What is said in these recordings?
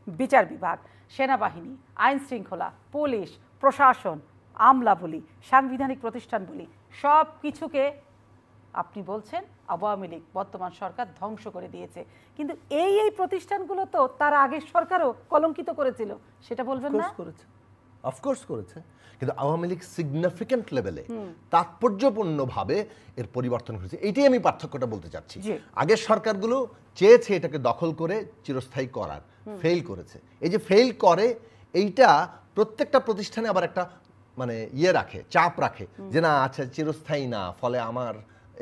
বিচার বিভাগ, সেনাবাহিনী, আইন শৃঙ্খলা, পুলিশ, প্রশাসন, আমলা বলি, সাংবিধানিক প্রতিষ্ঠান বলি, সব কিছুকে আপনি বলছেন আওয়ামী লীগ বর্তমান সরকার ধ্বংস করে দিয়েছে, কিন্তু এই প্রতিষ্ঠানগুলো তো তার আগের সরকারও কলঙ্কিত করেছিল, সেটা বলবেন না? করেছে, অফকোর্স করেছে, কিন্তু আওয়ামী লীগ সিগনিফিক্যান্ট লেভেলে তাৎপর্যপূর্ণভাবে এর পরিবর্তন করেছে। এইটাই আমি পার্থক্যটা বলতে চাচ্ছি। আগের সরকারগুলো চেয়েছে এটাকে দখল করে চিরস্থায়ী করার, ফেল করেছে। এই যে ফেল করে, এইটা প্রত্যেকটা প্রতিষ্ঠানে আবার একটা মানে রাখে, চাপ রাখে যে না আচ্ছা চিরস্থায়ী না, ফলে আমার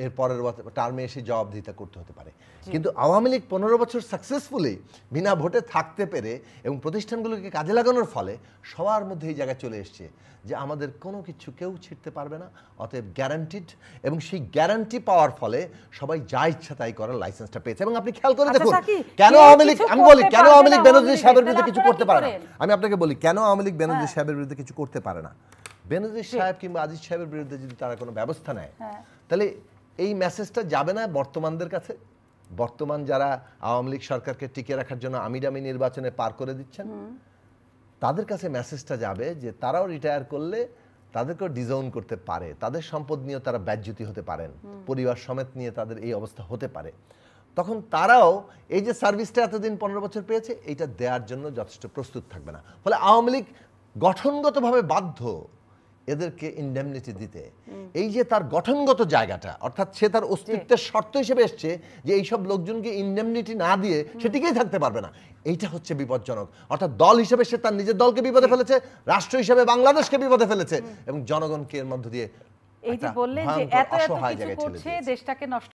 এর পরের টার্মে এসে জবাবদিহিতা করতে হতে পারে। কিন্তু আওয়ামী লীগ 15 বছর সাকসেসফুলি বিনা ভোটে থাকতে পেরে এবং প্রতিষ্ঠানগুলোকে কাজে লাগানোর ফলে সবার মধ্যে এই জায়গায় চলে এসছে যে আমাদের কোনো কিছু কেউ ছিঁড়তে পারবে না, অতএব গ্যারান্টিড। এবং সেই গ্যারান্টি পাওয়ার ফলে সবাই যা ইচ্ছা তাই করার লাইসেন্সটা পেয়েছে। এবং আপনি খেয়াল করে দেখুন কেন আওয়ামী লীগ, আমি বলি কেন আওয়ামী লীগ বেনজির সাহেবের বিরুদ্ধে কিছু করতে পারে না। আমি আপনাকে বলি কেন আওয়ামী লীগ বেনজির সাহেবের বিরুদ্ধে কিছু করতে পারে না। বেনজির সাহেব কিংবা আজিজ সাহেবের বিরুদ্ধে যদি তারা কোনো ব্যবস্থা নেয়, তাহলে এই মেসেজটা যাবে না বর্তমানদের কাছে, বর্তমান যারা আওয়ামী লীগ সরকারকে টিকে রাখার জন্য আমিডামি নির্বাচনে পার করে দিচ্ছেন, তাদের কাছে মেসেজটা যাবে যে তারাও রিটায়ার করলে তাদেরকেও ডিজাউন করতে পারে, তাদের সম্পদ নিয়ে তারা ব্যাজ্যুতি হতে পারেন, পরিবার সমেত নিয়ে তাদের এই অবস্থা হতে পারে। তখন তারাও এই যে সার্ভিসটা এতদিন 15 বছর পেয়েছে এইটা দেওয়ার জন্য যথেষ্ট প্রস্তুত থাকবে না। ফলে আওয়ামী লীগ গঠনগতভাবে বাধ্য এদেরকে ইনডেমনিটি দিতে। এই যে তার গঠনগত জায়গাটা, অর্থাৎ সে তার অস্তিত্বের শর্ত হিসেবে এসছে যে এইসব লোকজনকে ইনডেমনিটি না দিয়ে সে টিকেই থাকতে পারবে না, এইটা হচ্ছে বিপজ্জনক। অর্থাৎ দল হিসেবে সে তার নিজের দলকে বিপদে ফেলেছে, রাষ্ট্র হিসেবে বাংলাদেশকে বিপদে ফেলেছে এবং জনগণকে এর মধ্য দিয়ে এই যে বললেন যে এত কিছু করছে দেশটাকে নষ্ট